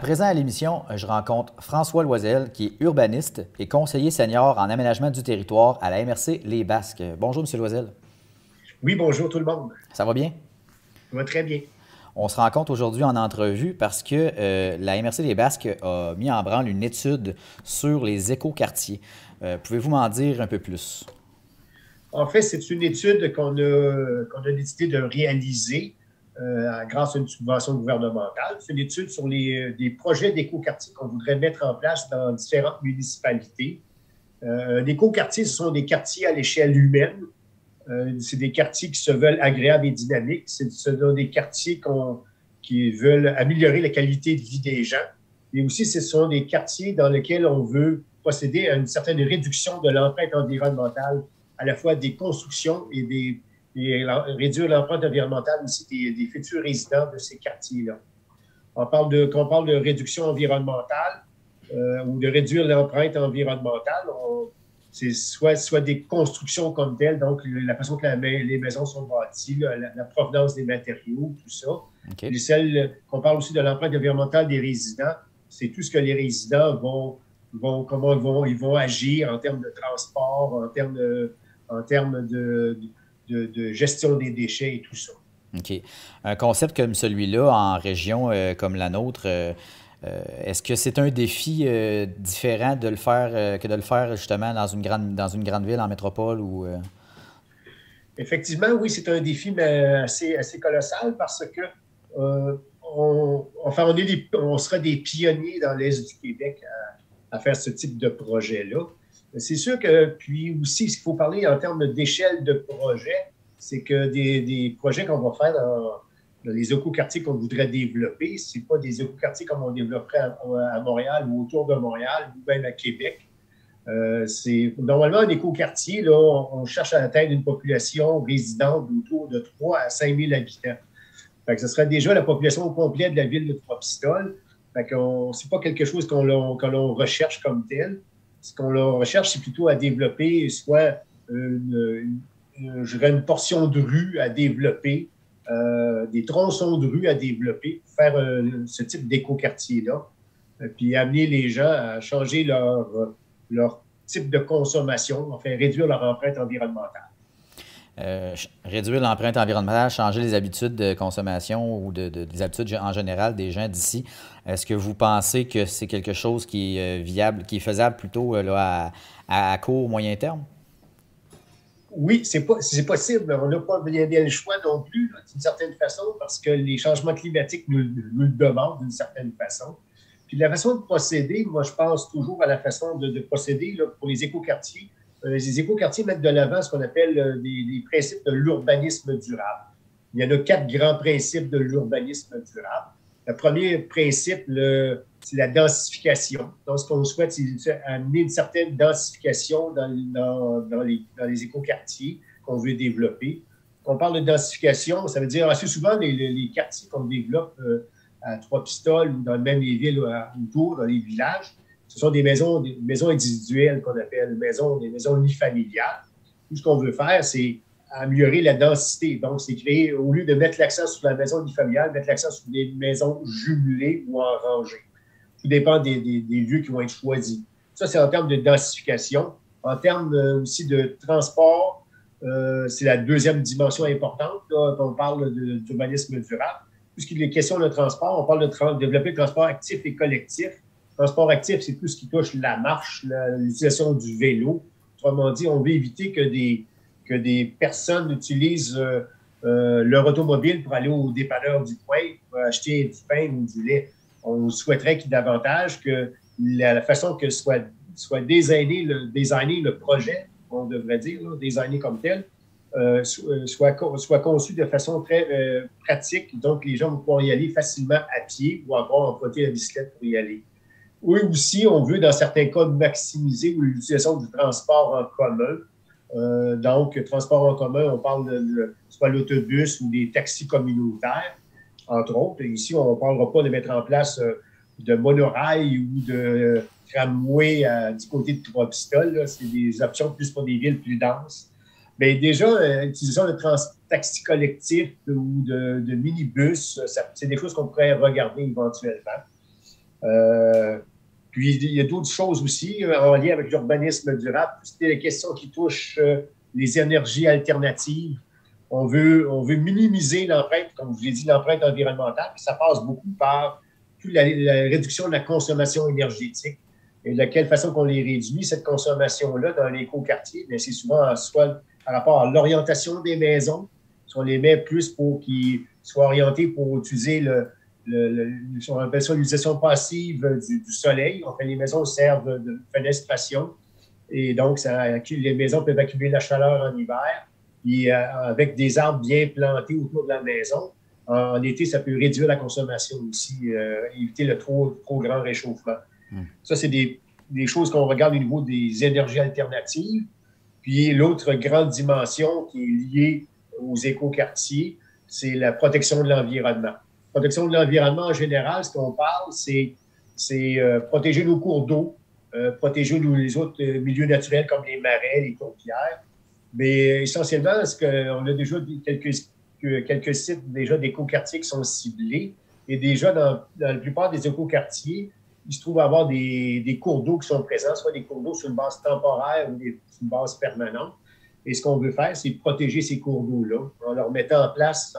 À présent, à l'émission, je rencontre François Loisel, qui est urbaniste et conseiller senior en aménagement du territoire à la MRC Les Basques. Bonjour, M. Loisel. Oui, bonjour tout le monde. Ça va bien? Ça va très bien. On se rencontre aujourd'hui en entrevue parce que la MRC Les Basques a mis en branle une étude sur les écoquartiers. Pouvez-vous m'en dire un peu plus? En fait, c'est une étude qu'on a décidé de réaliser grâce à une subvention gouvernementale. C'est une étude sur des projets d'écoquartiers qu'on voudrait mettre en place dans différentes municipalités. Un écoquartier, ce sont des quartiers à l'échelle humaine. C'est des quartiers qui se veulent agréables et dynamiques. Ce sont des quartiers qui veulent améliorer la qualité de vie des gens. Et aussi, ce sont des quartiers dans lesquels on veut procéder à une certaine réduction de l'empreinte environnementale, à la fois des constructions et réduire l'empreinte environnementale aussi des futurs résidents de ces quartiers-là. Quand on parle de réduction environnementale ou de réduire l'empreinte environnementale, c'est soit des constructions comme telles, donc la façon que les maisons sont bâties, la provenance des matériaux, tout ça. OK. Et celle qu'on parle aussi de l'empreinte environnementale des résidents, c'est tout ce que les résidents comment ils vont agir en termes de transport, en termes de gestion des déchets et tout ça. OK. Un concept comme celui-là en région comme la nôtre, est-ce que c'est un défi différent de le faire que de le faire justement dans une grande ville en métropole ou Effectivement, oui, c'est un défi mais assez colossal parce que on sera des pionniers dans l'Est du Québec à faire ce type de projet-là. C'est sûr que, puis aussi, ce qu'il faut parler en termes d'échelle de projet, c'est que des projets qu'on va faire dans les écoquartiers qu'on voudrait développer, ce n'est pas des écoquartiers comme on développerait à Montréal ou autour de Montréal ou même à Québec. Normalement un écoquartier, là, on cherche à atteindre une population résidente d'autour de 3 à 5 000 habitants. Fait que ce serait déjà la population au complet de la ville de Trois-Pistoles. Fait que c'est pas quelque chose qu'on recherche comme tel. Ce qu'on recherche, c'est plutôt à développer soit je dirais une portion de rue à développer, des tronçons de rue à développer pour faire ce type d'écoquartier-là. Puis amener les gens à changer leur type de consommation, enfin réduire leur empreinte environnementale. réduire l'empreinte environnementale, changer les habitudes de consommation ou des habitudes en général des gens d'ici. Est-ce que vous pensez que c'est quelque chose qui est viable, qui est faisable plutôt là, à court, moyen terme? Oui, c'est possible. On n'a pas bien le choix non plus, d'une certaine façon, parce que les changements climatiques nous le demandent d'une certaine façon. Puis la façon de procéder, moi, je pense toujours à la façon de procéder là, pour les écoquartiers. Les écoquartiers mettent de l'avant ce qu'on appelle des principes de l'urbanisme durable. Il y en a 4 grands principes de l'urbanisme durable. Le premier principe, c'est la densification. Donc, ce qu'on souhaite, c'est amener une certaine densification dans les écoquartiers qu'on veut développer. Quand on parle de densification, ça veut dire assez souvent les quartiers qu'on développe à Trois-Pistoles ou dans même les villes autour, dans les villages, ce sont des maisons individuelles qu'on appelle des maisons unifamiliales. Tout ce qu'on veut faire, c'est améliorer la densité. Donc, c'est créer, au lieu de mettre l'accent sur la maison unifamiliale, mettre l'accent sur des maisons jumelées ou en rangée. Tout dépend des lieux qui vont être choisis. Ça, c'est en termes de densification. En termes aussi de transport, c'est la deuxième dimension importante là, quand on parle d'urbanisme durable. Puisqu'il est question de transport, on parle de développer le transport actif et collectif. Le transport actif, c'est tout ce qui touche la marche, l'utilisation du vélo. Autrement dit, on veut éviter que des personnes utilisent leur automobile pour aller au dépanneur du coin, pour acheter du pain ou du lait. On souhaiterait qu'il y ait davantage que la façon que soit designé le projet, on devrait dire, là, designé comme tel, soit conçu de façon très pratique. Donc, les gens vont pouvoir y aller facilement à pied ou encore emprunter la bicyclette pour y aller. Oui, aussi, on veut, dans certains cas, maximiser l'utilisation du transport en commun. Donc, transport en commun, on parle de soit l'autobus ou des taxis communautaires, entre autres. Ici, on ne parlera pas de mettre en place de monorail ou de tramway du côté de Trois-Pistoles. C'est des options plus pour des villes plus denses. Mais déjà, l'utilisation de taxis collectifs ou de minibus, c'est des choses qu'on pourrait regarder éventuellement. Puis, il y a d'autres choses aussi en lien avec l'urbanisme durable. C'était les questions qui touchent les énergies alternatives. On veut minimiser l'empreinte, comme je vous l'ai dit, l'empreinte environnementale. Puis ça passe beaucoup par la réduction de la consommation énergétique. Et de quelle façon qu'on les réduit, cette consommation-là, dans l'écoquartier, c'est souvent soit par rapport à l'orientation des maisons, si on les met plus pour qu'ils soient orientés pour utiliser on appelle ça l'utilisation passive du soleil. En fait, les maisons servent de fenestration et donc les maisons peuvent accumuler la chaleur en hiver. Puis avec des arbres bien plantés autour de la maison, en été, ça peut réduire la consommation aussi, éviter le trop grand réchauffement. Ça, c'est des choses qu'on regarde au niveau des énergies alternatives. Puis l'autre grande dimension qui est liée aux écoquartiers, c'est la protection de l'environnement. Protection de l'environnement en général, ce qu'on parle, c'est protéger nos cours d'eau, protéger les autres milieux naturels comme les marais, les tourbières. Mais essentiellement, on a déjà quelques sites déjà d'écoquartiers qui sont ciblés. Et déjà, dans la plupart des écoquartiers, il se trouve avoir des cours d'eau qui sont présents, soit des cours d'eau sur une base temporaire ou sur une base permanente. Et ce qu'on veut faire, c'est protéger ces cours d'eau-là en mettant en place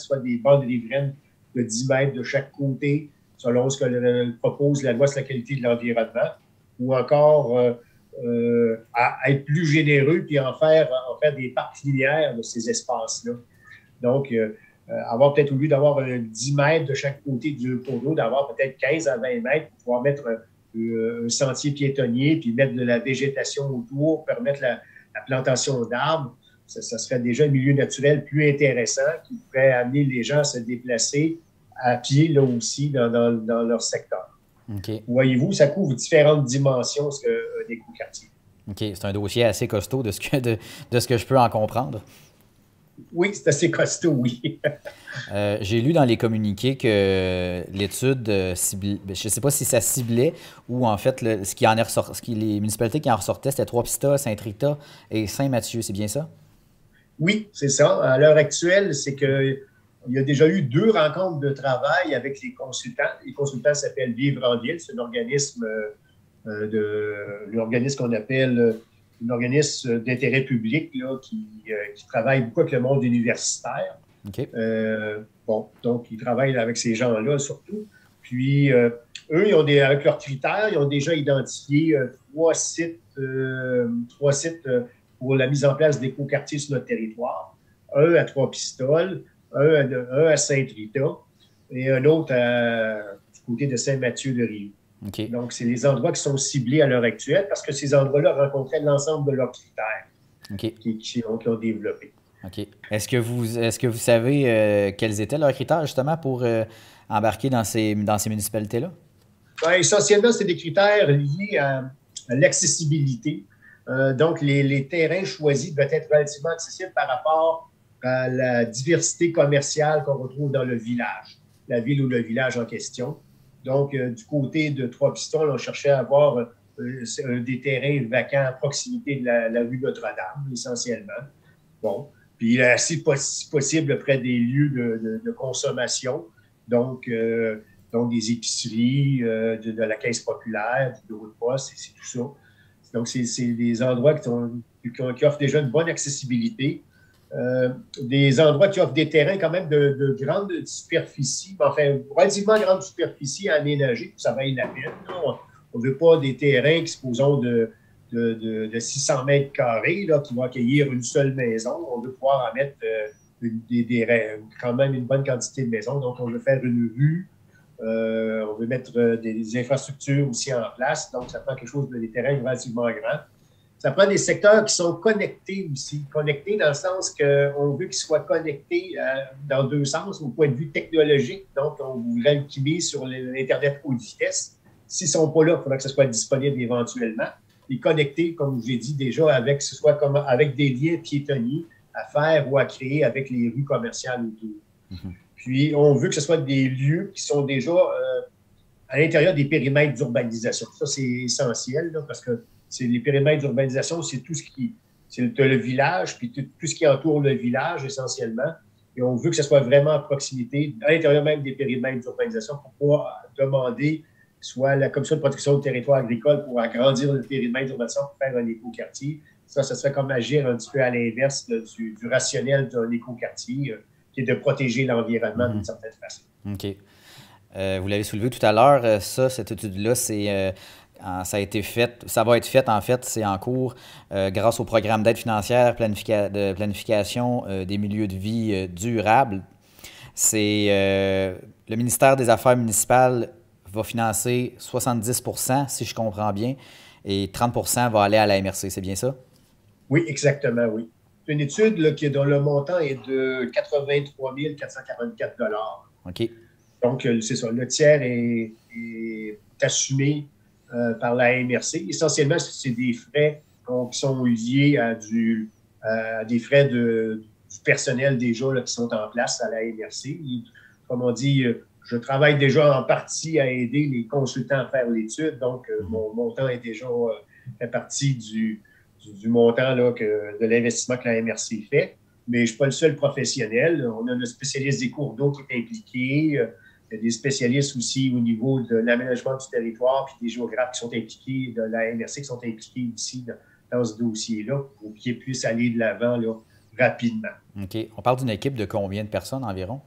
soit des bandes riveraines de 10 mètres de chaque côté, selon ce que propose la loi sur la qualité de l'environnement, ou encore à être plus généreux puis en faire des parcs linéaires de ces espaces-là. Donc, avoir peut-être, au lieu d'avoir 10 mètres de chaque côté du cours d'eau, d'avoir peut-être 15 à 20 mètres pour pouvoir mettre un sentier piétonnier puis mettre de la végétation autour, permettre la plantation d'arbres. Ça serait déjà un milieu naturel plus intéressant qui pourrait amener les gens à se déplacer à pied, là aussi, dans leur secteur. Okay. Voyez-vous, ça couvre différentes dimensions des écoquartiers. OK. C'est un dossier assez costaud de ce que je peux en comprendre. Oui, c'est assez costaud, oui. J'ai lu dans les communiqués que l'étude ciblait, je ne sais pas si ça ciblait ou en fait, les municipalités qui en ressortaient, c'était Trois-Pistoles, Saint-Rita et Saint-Mathieu. C'est bien ça? Oui, c'est ça. À l'heure actuelle, c'est qu'il y a déjà eu 2 rencontres de travail avec les consultants. Les consultants s'appellent Vivre en Ville. C'est un organisme l'organisme qu'on appelle un organisme d'intérêt public là, qui travaille beaucoup avec le monde universitaire. Okay. Donc, ils travaillent avec ces gens-là surtout. Puis, eux, avec leurs critères, ils ont déjà identifié 3 sites pour la mise en place d'écoquartiers sur notre territoire. Un à Trois-Pistoles, un à Saint-Rita et un autre du côté de Saint-Mathieu-de-Rive. Okay. Donc, c'est les endroits qui sont ciblés à l'heure actuelle parce que ces endroits-là rencontraient l'ensemble de leurs critères qui ont développé. OK. Est-ce que vous savez quels étaient leurs critères justement pour embarquer dans ces municipalités-là? Bien, essentiellement, c'est des critères liés à l'accessibilité. Donc, les terrains choisis doivent être relativement accessibles par rapport à la diversité commerciale qu'on retrouve dans le village, la ville ou le village en question. Donc, du côté de Trois-Pistoles, on cherchait à avoir des terrains vacants à proximité de la rue Notre-Dame, essentiellement. Bon. Puis, si possible, près des lieux de consommation. Donc, des épiceries, de la caisse populaire, du bureau de poste, c'est tout ça. Donc, c'est des endroits qui offrent déjà une bonne accessibilité. Des endroits qui offrent des terrains quand même de grande superficie, enfin, relativement grande superficie à aménager, ça vaille la peine. On ne veut pas des terrains qui, supposons, de 600 mètres carrés là, qui vont accueillir une seule maison. On veut pouvoir en mettre quand même une bonne quantité de maisons. Donc, on veut faire une rue. On veut mettre des infrastructures aussi en place. Donc, ça prend quelque chose des terrains relativement grands. Ça prend des secteurs qui sont connectés aussi. Connectés dans le sens qu'on veut qu'ils soient connectés dans 2 sens, au point de vue technologique. Donc, on voudrait qu'ils misent sur l'Internet haute vitesse. S'ils ne sont pas là, il faudra que ce soit disponible éventuellement. Et connectés, comme je l'ai dit déjà, avec des liens piétonniers à faire ou à créer avec les rues commerciales autour. Mm-hmm. Puis, on veut que ce soit des lieux qui sont déjà à l'intérieur des périmètres d'urbanisation. Ça, c'est essentiel, là, parce que les périmètres d'urbanisation, c'est tout ce qui... C'est le village, puis tout ce qui entoure le village, essentiellement. Et on veut que ce soit vraiment à proximité, à l'intérieur même des périmètres d'urbanisation, pour pouvoir demander soit la Commission de protection du territoire agricole pour agrandir le périmètre d'urbanisation pour faire un écoquartier. Ça serait comme agir un petit peu à l'inverse du rationnel d'un écoquartier, qui est de protéger l'environnement d'une certaine façon. OK. Vous l'avez soulevé tout à l'heure, cette étude-là, ça a été fait, ça va être fait, en fait, c'est en cours grâce au programme d'aide financière de planification des milieux de vie durables. C'est le ministère des Affaires municipales va financer 70%, si je comprends bien, et 30% va aller à la MRC, c'est bien ça? Oui, exactement, oui. C'est une étude là, dont le montant est de 83 444 $. OK. Donc, c'est ça, le tiers est assumé par la MRC. Essentiellement, c'est des frais qui sont liés à des frais du personnel déjà là, qui sont en place à la MRC. Comme on dit, je travaille déjà en partie à aider les consultants à faire l'étude, donc mon montant est déjà fait partie du montant là, de l'investissement que la MRC fait. Mais je ne suis pas le seul professionnel. On a le spécialiste des cours d'eau qui est impliqué. Il y a des spécialistes aussi au niveau de l'aménagement du territoire, puis des géographes qui sont impliqués, de la MRC qui sont impliqués ici dans ce dossier-là, pour qu'ils puissent aller de l'avant là, rapidement. OK. On parle d'une équipe de combien de personnes environ?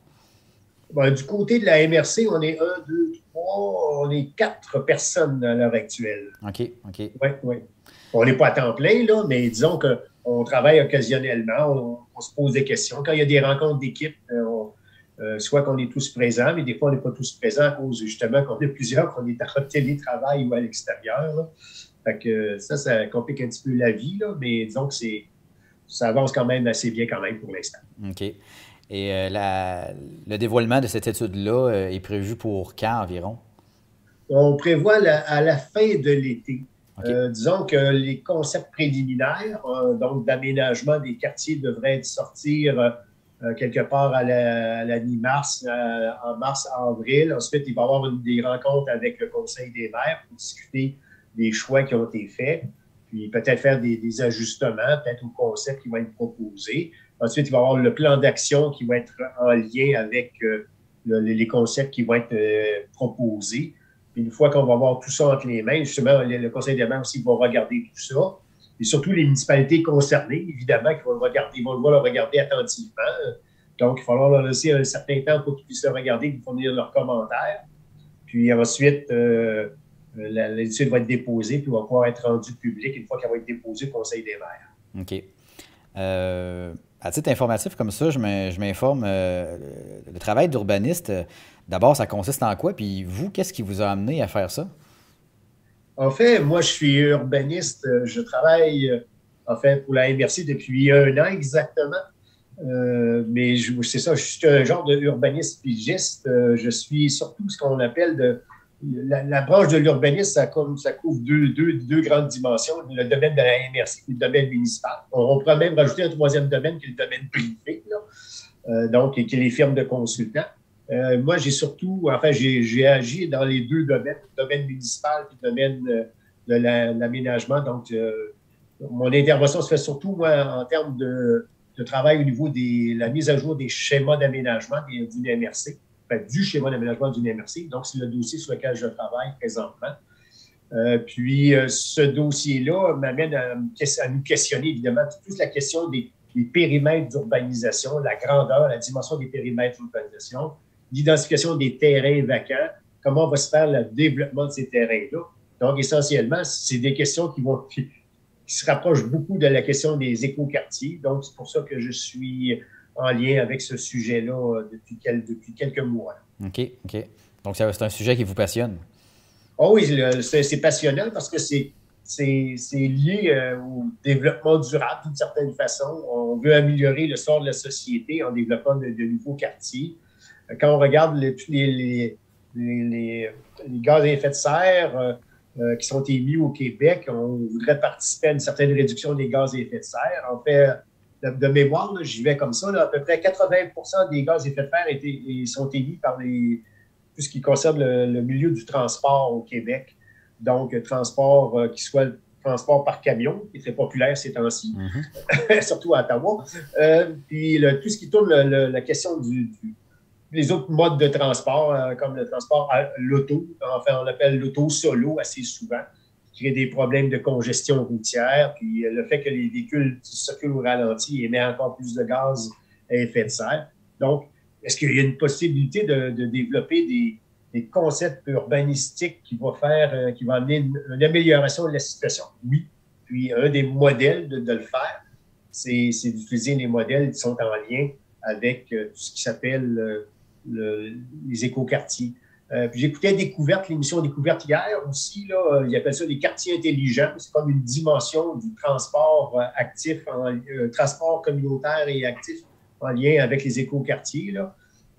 Bon, du côté de la MRC, on est 1, 2, 3, on est 4 personnes à l'heure actuelle. OK, OK. Oui, oui. On n'est pas à temps plein, là, mais disons qu'on travaille occasionnellement, on se pose des questions. Quand il y a des rencontres d'équipe, soit qu'on est tous présents, mais des fois, on n'est pas tous présents à cause justement qu'on est plusieurs, qu'on est en télétravail ou à l'extérieur. Là. Fait que ça complique un petit peu la vie, là, mais disons que ça avance quand même assez bien quand même pour l'instant. OK. Et le dévoilement de cette étude-là est prévu pour quand environ? On prévoit à la fin de l'été. Okay. Disons que les concepts préliminaires, donc d'aménagement des quartiers, devraient sortir quelque part à la mi-mars, en mars-avril. Ensuite, il va y avoir des rencontres avec le Conseil des maires pour discuter des choix qui ont été faits, puis peut-être faire des ajustements, peut-être au concept qui va être proposé. Ensuite, il va y avoir le plan d'action qui va être en lien avec les concepts qui vont être proposés. Puis une fois qu'on va avoir tout ça entre les mains, justement, le Conseil des maires aussi va regarder tout ça. Et surtout les municipalités concernées, évidemment, qui vont devoir le regarder attentivement. Donc, il va falloir leur laisser un certain temps pour qu'ils puissent le regarder et fournir leurs commentaires. Puis ensuite, l'étude va être déposée puis va pouvoir être rendue publique une fois qu'elle va être déposée au Conseil des maires. OK. À titre informatif comme ça, je m'informe. Le travail d'urbaniste, d'abord, ça consiste en quoi? Puis vous, qu'est-ce qui vous a amené à faire ça? En fait, moi, je suis urbaniste. Je travaille, en fait, pour la MRC depuis 1 an exactement. Mais c'est ça, je suis un genre d'urbaniste pigiste. Je suis surtout ce qu'on appelle la branche de l'urbanisme, ça couvre deux grandes dimensions, le domaine de la MRC et le domaine municipal. On pourrait même rajouter un troisième domaine qui est le domaine privé, là. Donc, qui est les firmes de consultants. Moi, j'ai agi dans les deux domaines, le domaine municipal et le domaine de l'aménagement. Donc, mon intervention se fait surtout, moi, en termes de travail au niveau de la mise à jour des schémas d'aménagement d'une MRC. Du schéma d'aménagement d'une MRC. Donc, c'est le dossier sur lequel je travaille présentement. Puis, ce dossier-là m'amène à nous questionner, évidemment, toute la question des périmètres d'urbanisation, la grandeur, la dimension des périmètres d'urbanisation, l'identification des terrains vacants, comment va se faire le développement de ces terrains-là. Donc, essentiellement, c'est des questions qui se rapprochent beaucoup de la question des écoquartiers. Donc, c'est pour ça que je suis en lien avec ce sujet-là depuis quelques mois. OK, OK. Donc, c'est un sujet qui vous passionne. Oh oui, c'est passionnant parce que c'est lié au développement durable d'une certaine façon. On veut améliorer le sort de la société en développant de nouveaux quartiers. Quand on regarde tous les gaz à effet de serre qui sont émis au Québec, on voudrait participer à une certaine réduction des gaz à effet de serre. En fait, de mémoire, j'y vais comme ça, à peu près 80% des gaz à effet de serre sont émis par tout ce qui concerne le milieu du transport au Québec. Donc, transport qui soit le transport par camion, qui est très populaire ces temps-ci, surtout à Ottawa. Puis tout ce qui tourne la question les autres modes de transport, comme le transport à l'auto, enfin, on l'appelle l'auto solo assez souvent, qui crée des problèmes de congestion routière, puis le fait que les véhicules circulent au ralenti émet encore plus de gaz à effet de serre. Donc, est-ce qu'il y a une possibilité de développer des concepts urbanistiques qui vont amener une amélioration de la situation? Oui. Puis, un des modèles de le faire, c'est d'utiliser les modèles qui sont en lien avec tout ce qui s'appelle les écoquartiers. Puis j'écoutais Découverte, l'émission Découverte hier aussi, là, ils appellent ça des quartiers intelligents. C'est comme une dimension du transport actif, transport communautaire et actif en lien avec les écoquartiers.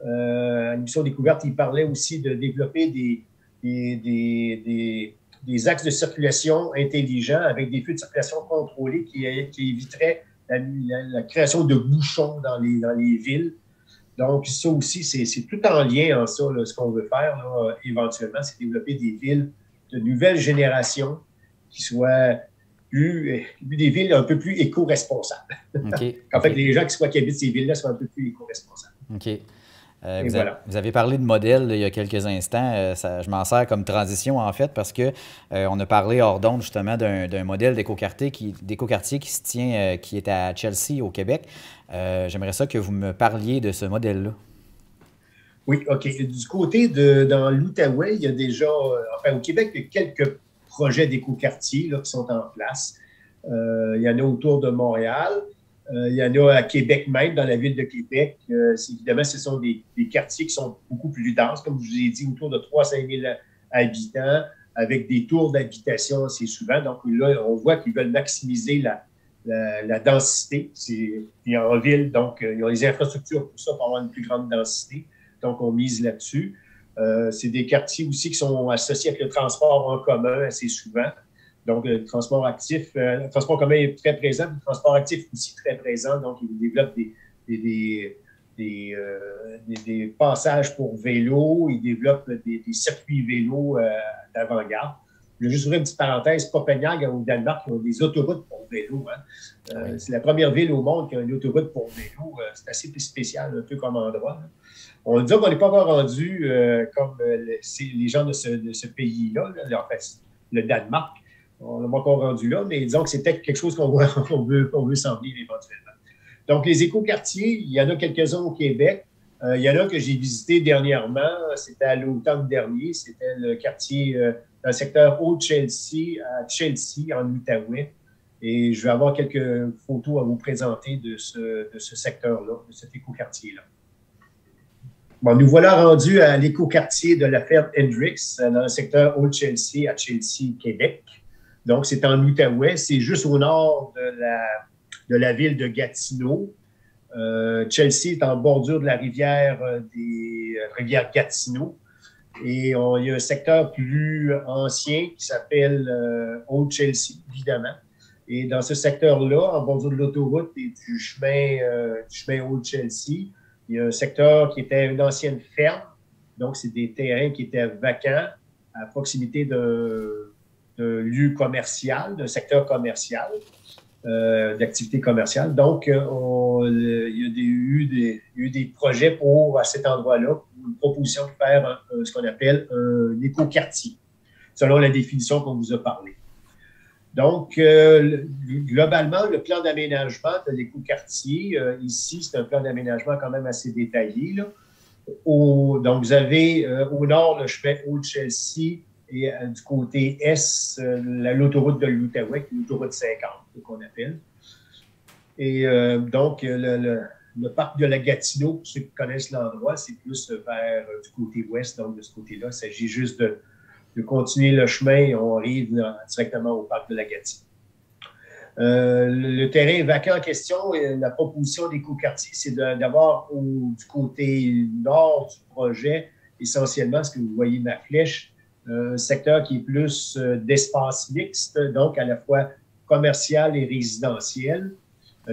L'émission Découverte, il parlait aussi de développer des axes de circulation intelligents avec des feux de circulation contrôlés qui éviteraient la création de bouchons dans les villes. Donc, ça aussi, c'est tout en lien en ça, là, ce qu'on veut faire là, éventuellement, c'est développer des villes de nouvelle génération qui soient des villes un peu plus éco-responsables. Okay. En fait, les gens qui habitent ces villes-là soient un peu plus éco-responsables. OK. Vous avez parlé de modèle il y a quelques instants. Je m'en sers comme transition, en fait, parce que on a parlé hors d'onde, justement, d'un modèle d'écoquartier qui se tient, qui est à Chelsea, au Québec. J'aimerais ça que vous me parliez de ce modèle-là. Oui, OK. Du côté dans l'Outaouais, il y a déjà, au Québec, il y a quelques projets d'écoquartiers qui sont en place. Il y en a autour de Montréal. Il y en a à Québec même, dans la ville de Québec. Évidemment, ce sont des quartiers qui sont beaucoup plus denses, comme je vous ai dit, autour de 3 000 à 5 000 habitants, avec des tours d'habitation assez souvent. Donc là, on voit qu'ils veulent maximiser la densité. Puis en ville, donc, ils ont les infrastructures pour ça, pour avoir une plus grande densité. Donc, on mise là-dessus. C'est des quartiers aussi qui sont associés avec le transport en commun assez souvent. Donc, le transport actif, le transport commun est très présent, le transport actif aussi très présent. Donc, il développe des passages pour vélo, il développe des circuits vélo d'avant-garde. Je vais juste ouvrir une petite parenthèse. Copenhague, au Danemark, ils ont des autoroutes pour vélo. Oui. C'est la première ville au monde qui a une autoroute pour vélo. C'est assez spécial, un peu comme endroit. On dit qu'on n'est pas encore rendu comme les gens de ce pays-là, en fait, le Danemark. On n'est pas encore rendu là, mais disons que c'est peut-être quelque chose qu'on veut s'en venir éventuellement. Donc, les écoquartiers, il y en a quelques-uns au Québec. Il y en a un que j'ai visité dernièrement. C'était à l'automne dernier. C'était le quartier dans le secteur Haut-Chelsea, à Chelsea, en Outaouais. Et je vais avoir quelques photos à vous présenter de ce secteur-là, de cet écoquartier-là. Bon, nous voilà rendus à l'écoquartier de la ferme Hendrix, dans le secteur Haut-Chelsea, à Chelsea, Québec. Donc, c'est en Outaouais. C'est juste au nord de la ville de Gatineau. Chelsea est en bordure de la rivière Gatineau. Et il y a un secteur plus ancien qui s'appelle Haut-Chelsea, évidemment. Et dans ce secteur-là, en bordure de l'autoroute et du chemin Haut-Chelsea, il y a un secteur qui était une ancienne ferme. Donc, c'est des terrains qui étaient vacants à proximité d'un lieu commercial, d'un secteur commercial, d'activité commerciale. Donc, il y a eu des projets à cet endroit-là, une proposition de faire ce qu'on appelle un écoquartier, selon la définition qu'on vous a parlé. Donc, globalement, le plan d'aménagement de l'écoquartier, ici, c'est un plan d'aménagement quand même assez détaillé. Là. Donc, vous avez au nord le chemin Haut-Chelsea et du côté est, l'autoroute de l'Outaouais, l'autoroute 50, qu'on appelle. Et donc, le parc de la Gatineau, pour ceux qui connaissent l'endroit, c'est plus vers du côté ouest. Donc, de ce côté-là, il s'agit juste de continuer le chemin et on arrive directement au parc de la Gatineau. Le terrain vacant en question, la proposition d'écoquartier, c'est d'avoir du côté nord du projet, essentiellement, ce que vous voyez ma flèche, un secteur qui est plus d'espace mixte, donc à la fois commercial et résidentiel.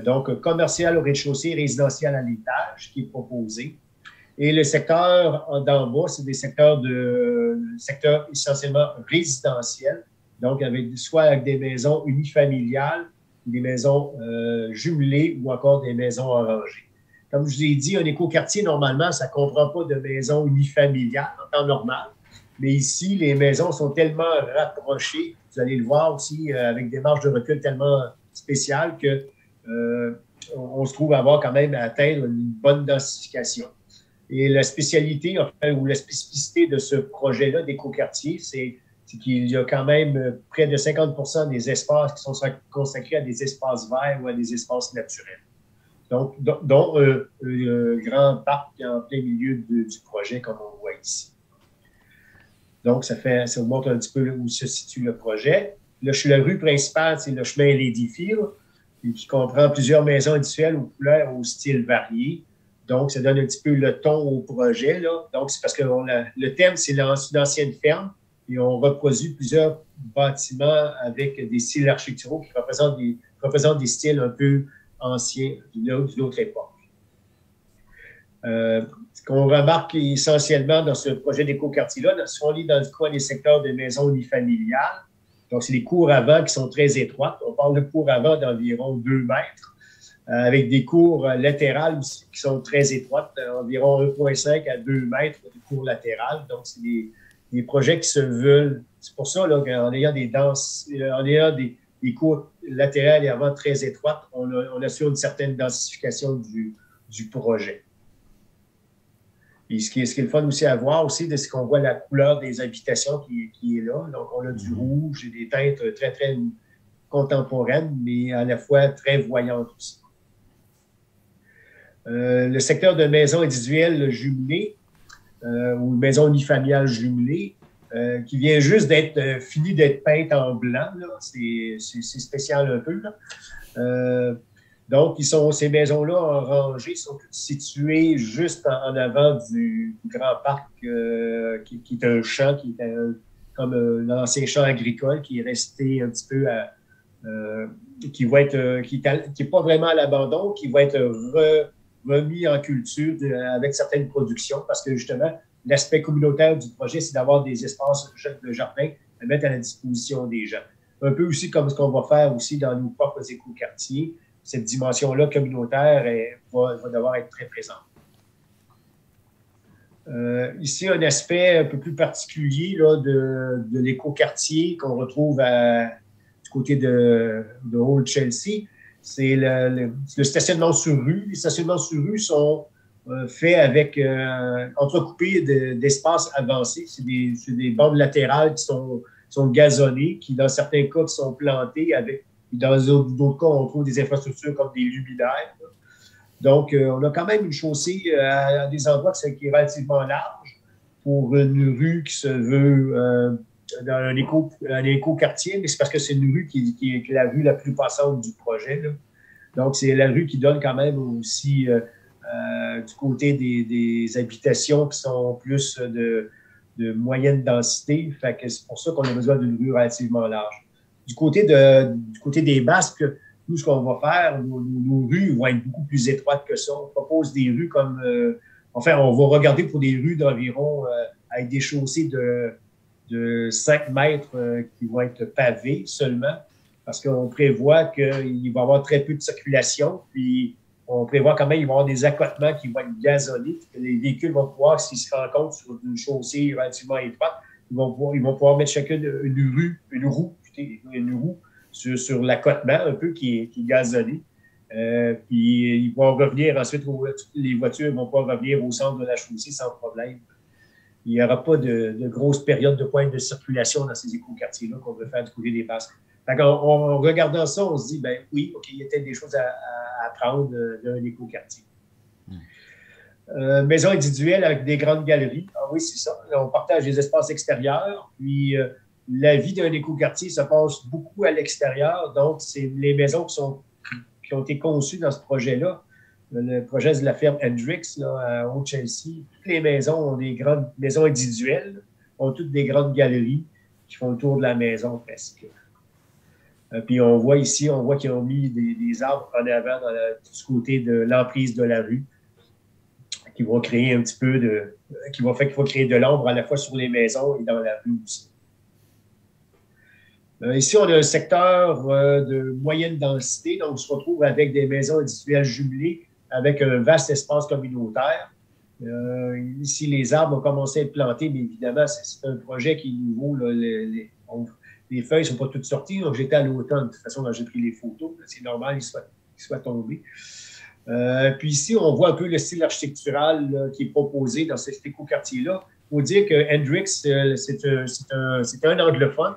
Donc, commercial au rez-de-chaussée et résidentiel à l'étage qui est proposé. Et le secteur d'en bas, c'est des secteurs essentiellement résidentiels, donc soit avec des maisons unifamiliales, des maisons jumelées ou encore des maisons en rangée. comme je vous ai dit, un écoquartier, normalement, ça ne comprend pas de maison unifamiliale en temps normal. Mais ici, les maisons sont tellement rapprochées, vous allez le voir aussi, avec des marges de recul tellement spéciales que on se trouve à avoir quand même à atteindre une bonne densification. Et la spécialité, enfin, ou la spécificité de ce projet-là d'écoquartier, c'est qu'il y a quand même près de 50% des espaces qui sont consacrés à des espaces verts ou à des espaces naturels. Donc, dont un grand parc en plein milieu du projet, comme on voit ici. Donc, ça vous montre un petit peu où se situe le projet. La rue principale, c'est le chemin Ladyfield, qui comprend plusieurs maisons individuelles aux couleurs, aux styles variés. Donc, ça donne un petit peu le ton au projet, là. Donc, c'est parce que le thème, c'est une ancienne ferme et on reproduit plusieurs bâtiments avec des styles architecturaux qui représentent des styles un peu anciens d'une autre époque. Ce qu'on remarque essentiellement dans ce projet d'écoquartier-là, si on est dans le coin des secteurs de maisons unifamiliales, donc c'est les cours avant qui sont très étroites. On parle de cours avant d'environ 2 mètres, avec des cours latérales aussi qui sont très étroites, environ 1,5 à 2 mètres de cours latérales. Donc, c'est des projets qui se veulent. C'est pour ça, là, en ayant des cours latérales et avant très étroites, on assure une certaine densification du projet. Et ce qui est le fun aussi à voir aussi, c'est qu'on voit la couleur des habitations qui est là. Donc, on a du rouge et des teintes très, très contemporaines, mais à la fois très voyantes aussi. Le secteur de maisons individuelles jumelées ou maisons unifamiliales jumelées, qui vient juste d'être fini d'être peinte en blanc. C'est spécial un peu. Là. Donc, ces maisons-là en rangée sont toutes situées juste en avant du grand parc qui est un champ, qui est comme un ancien champ agricole qui est resté un petit peu qui n'est pas vraiment à l'abandon, qui va être remis en culture avec certaines productions parce que justement, l'aspect communautaire du projet, c'est d'avoir des espaces de jardin à mettre à la disposition des gens. Un peu aussi comme ce qu'on va faire aussi dans nos propres écoquartiers. Cette dimension-là communautaire va devoir être très présente. Ici, un aspect un peu plus particulier là, de l'écoquartier qu'on retrouve du côté de Old Chelsea, c'est le stationnement sur rue. Les stationnements sur rue sont faits avec entrecoupés d'espaces avancés. C'est des bandes latérales qui sont gazonnées, qui, dans certains cas, qui sont plantées avec. Dans d'autres cas, on trouve des infrastructures comme des luminaires. Donc, on a quand même une chaussée à des endroits qui est relativement large pour une rue qui se veut dans un écoquartier, mais c'est parce que c'est une rue qui est la rue la plus passante du projet. Là. Donc, c'est la rue qui donne quand même aussi du côté des habitations qui sont plus de moyenne densité. Fait que c'est pour ça qu'on a besoin d'une rue relativement large. Du côté des Basques, nous, ce qu'on va faire, nos rues vont être beaucoup plus étroites que ça. On propose des rues comme... enfin, on va regarder pour des rues d'environ avec des chaussées de 5 mètres qui vont être pavées seulement, parce qu'on prévoit qu'il va y avoir très peu de circulation, puis on prévoit quand même qu'il va y avoir des accotements qui vont être gazonnés, que les véhicules vont pouvoir, s'ils se rencontrent sur une chaussée relativement étroite, ils vont pouvoir mettre chacune une roue sur l'accotement un peu qui est gazonné. Puis ils vont revenir ensuite, les voitures vont pouvoir revenir au centre de la chaussée sans problème. Il n'y aura pas de grosses périodes de pointe de circulation dans ces écoquartiers-là qu'on veut faire du côté des Basques. En regardant ça, on se dit, ben oui, OK, il y a peut-être des choses à apprendre d'un écoquartier. Maison individuelle avec des grandes galeries. Ah oui, c'est ça. On partage des espaces extérieurs. Puis la vie d'un écoquartier se passe beaucoup à l'extérieur. Donc, c'est les maisons qui ont été conçues dans ce projet-là. Le projet de la ferme Hendrix là, à Old Chelsea. Toutes les maisons ont des grandes maisons individuelles, ont toutes des grandes galeries qui font le tour de la maison presque. Puis on voit ici, qu'ils ont mis des arbres en avant du côté de l'emprise de la rue, qui vont créer un petit peu qu'il va créer de l'ombre à la fois sur les maisons et dans la rue aussi. Ici, on a un secteur de moyenne densité, donc on se retrouve avec des maisons individuelles jumelées avec un vaste espace communautaire. Ici, les arbres ont commencé à être plantés, mais évidemment, c'est un projet qui est nouveau. Là, les feuilles ne sont pas toutes sorties. Donc, j'étais à l'automne, de toute façon, quand j'ai pris les photos. C'est normal qu'ils soient tombés. Puis ici, on voit un peu le style architectural là, qui est proposé dans cet écoquartier-là. Il faut dire que Hendrix, c'est un anglophone.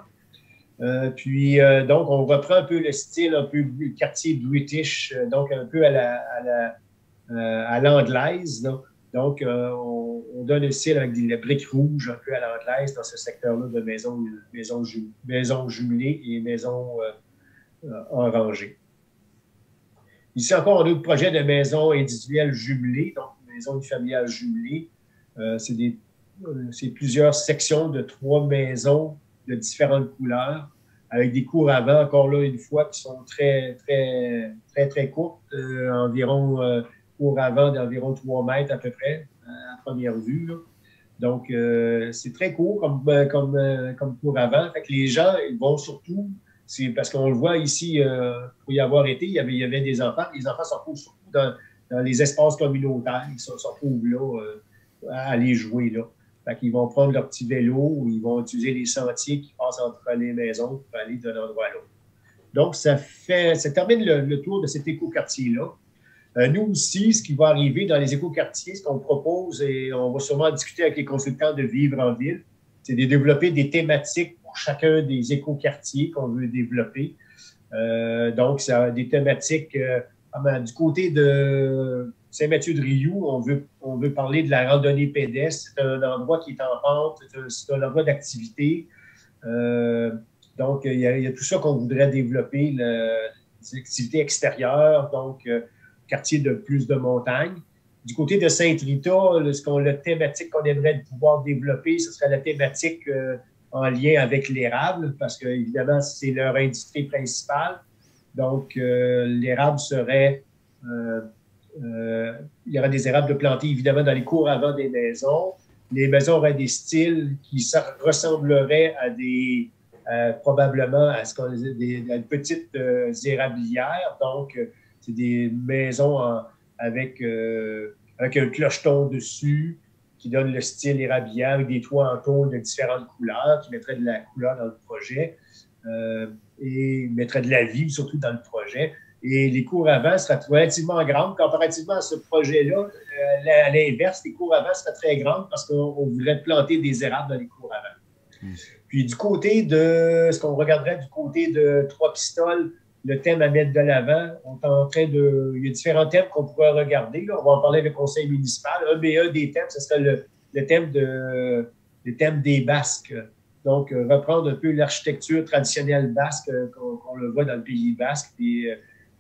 Donc, on reprend un peu le style, un peu le quartier british, donc un peu à l'anglaise. Donc, on donne un style avec des briques rouges, un peu à l'anglaise dans ce secteur-là de maisons jumelées et maisons orangées. Ici encore, on a un projet de maisons individuelles jumelées, donc maisons familiales jumelées. C'est plusieurs sections de 3 maisons de différentes couleurs, avec des cours avant, encore là, une fois, qui sont très courtes, cours avant d'environ 3 mètres à peu près, à première vue. Là. Donc, c'est très court comme cours avant. Fait que les gens, ils vont surtout, c'est parce qu'on le voit ici, pour y avoir été, il y avait des enfants. Les enfants se retrouvent surtout dans les espaces communautaires. Ils se retrouvent là à aller jouer là. Fait qu'ils vont prendre leur petit vélo ou ils vont utiliser les sentiers qui passent entre les maisons pour aller d'un endroit à l'autre. Donc, ça termine le tour de cet écoquartier-là. Nous aussi, ce qui va arriver dans les écoquartiers, ce qu'on propose, et on va sûrement discuter avec les consultants de Vivre en ville, c'est de développer des thématiques pour chacun des écoquartiers qu'on veut développer. Donc, ça a des thématiques du côté de Saint-Mathieu-de-Rioux, on veut parler de la randonnée pédestre. C'est un endroit qui est en pente, c'est un endroit d'activité. Donc, il y a tout ça qu'on voudrait développer, les activités extérieures, donc quartier de plus de montagne. Du côté de Sainte-Rita, la thématique qu'on aimerait pouvoir développer, ce serait la thématique en lien avec l'érable, parce que évidemment, c'est leur industrie principale. Donc, l'érable serait... il y aurait des érables de plantés, évidemment, dans les cours avant des maisons. Les maisons auraient des styles qui ressembleraient à probablement à une petite érablière. Donc, c'est des maisons avec un clocheton dessus qui donne le style érablière avec des toits en tôle de différentes couleurs, qui mettraient de la couleur dans le projet et mettraient de la vie surtout dans le projet. Et les cours avant seraient relativement grandes. Comparativement à ce projet-là, à l'inverse, les cours avant seraient très grandes parce qu'on voudrait planter des érables dans les cours avant. Puis du côté de, ce qu'on regarderait du côté de Trois-Pistoles, le thème à mettre de l'avant, il y a différents thèmes qu'on pourrait regarder. Là. On va en parler avec le conseil municipal. Un des thèmes, ce serait le thème des Basques. Donc, reprendre un peu l'architecture traditionnelle basque qu'on le voit dans le pays basque, puis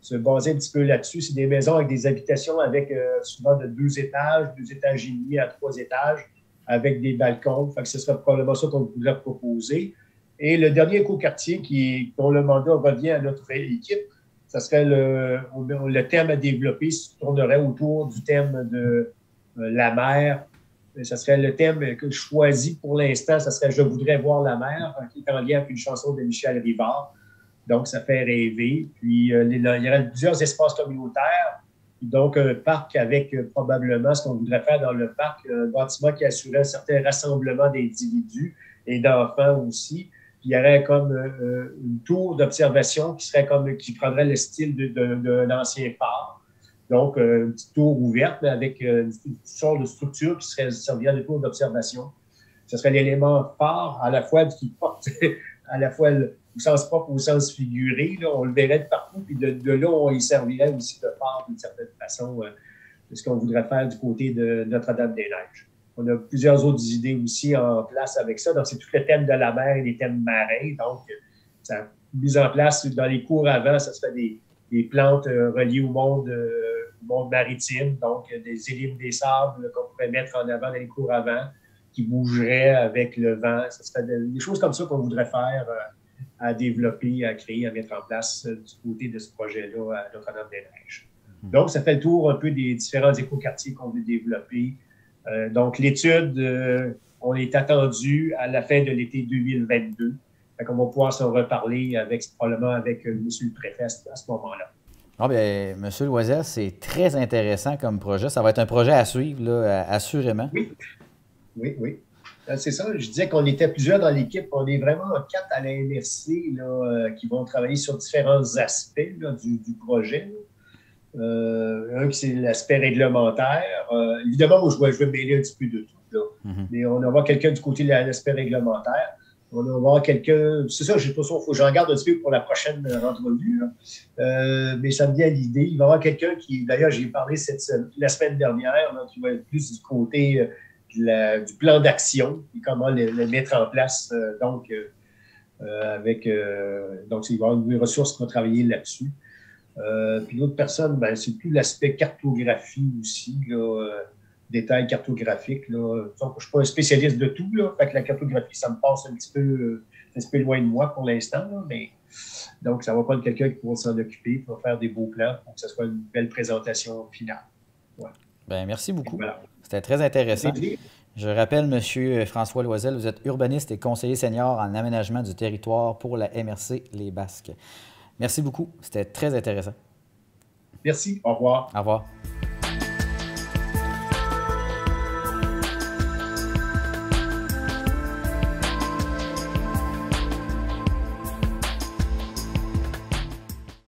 se baser un petit peu là-dessus. C'est des maisons avec des habitations avec souvent de 2 étages et demi à 3 étages, avec des balcons. Fait que ce serait probablement ça qu'on pourrait proposer. Et le dernier écoquartier dont le mandat revient à notre équipe, ça serait le thème à développer, se tournerait autour du thème de la mer. Ça serait le thème que je choisis pour l'instant, ça serait « Je voudrais voir la mer », qui est en lien avec une chanson de Michel Rivard. Donc, ça fait rêver. Puis, il y aurait plusieurs espaces communautaires. Donc, un parc avec probablement ce qu'on voudrait faire dans le parc, un bâtiment qui assurait un certain rassemblement d'individus et d'enfants aussi. Puis, il y aurait comme une tour d'observation qui prendrait le style d'un ancien phare. Donc, une petite tour ouverte avec une sorte de structure qui servirait de tour d'observation. Ce serait l'élément phare à la fois qui porte à la fois au sens propre, au sens figuré. Là, on le verrait de partout, puis de là, il servirait aussi de phare d'une certaine façon de ce qu'on voudrait faire du côté de Notre-Dame-des-Neiges. On a plusieurs autres idées aussi en place avec ça. Donc, c'est tout le thème de la mer et les thèmes marins. Donc, ça mise en place dans les cours avant, ça serait des plantes reliées au monde maritime, donc des élimes des sables qu'on pourrait mettre en avant dans les cours avant, qui bougeraient avec le vent. Ce serait des choses comme ça qu'on voudrait faire à développer, à créer, à mettre en place du côté de ce projet-là à Notre-Dame-des-Neiges. Donc, ça fait le tour un peu des différents écoquartiers qu'on veut développer. Donc, l'étude, on est attendu à la fin de l'été 2022. Fait qu'on va pouvoir s'en reparler probablement avec M. le préfet à ce moment-là. Ah bien, M. Loisel, c'est très intéressant comme projet. Ça va être un projet à suivre, là, assurément. Oui, oui, oui. C'est ça, je disais qu'on était plusieurs dans l'équipe. On est vraiment quatre à la MRC là, qui vont travailler sur différents aspects là, du projet. Un qui c'est l'aspect réglementaire. Évidemment, moi, je vais me mêler un petit peu de tout. Là. Mais on va avoir quelqu'un du côté de l'aspect réglementaire. On va avoir quelqu'un. C'est ça, j'ai pas il faut que j'en garde un petit peu pour la prochaine entrevue. Mais ça me vient à l'idée. Il va y avoir quelqu'un qui, d'ailleurs, j'ai parlé la semaine dernière, là, qui va être plus du côté du plan d'action et comment le mettre en place. Donc, il va y avoir une ressource qui va travailler là-dessus. Puis l'autre personne, ben, c'est tout l'aspect cartographie aussi, là, détails cartographiques. Là. Donc, je ne suis pas un spécialiste de tout, là, fait que la cartographie, ça me passe un petit peu loin de moi pour l'instant, là, mais donc, ça va prendre quelqu'un qui pourra s'en occuper pour faire des beaux plans pour que ce soit une belle présentation finale. Ouais. Bien, merci beaucoup. Voilà. C'était très intéressant. Je rappelle, M. François Loisel, vous êtes urbaniste et conseiller senior en aménagement du territoire pour la MRC Les Basques. Merci beaucoup. C'était très intéressant. Merci. Au revoir. Au revoir.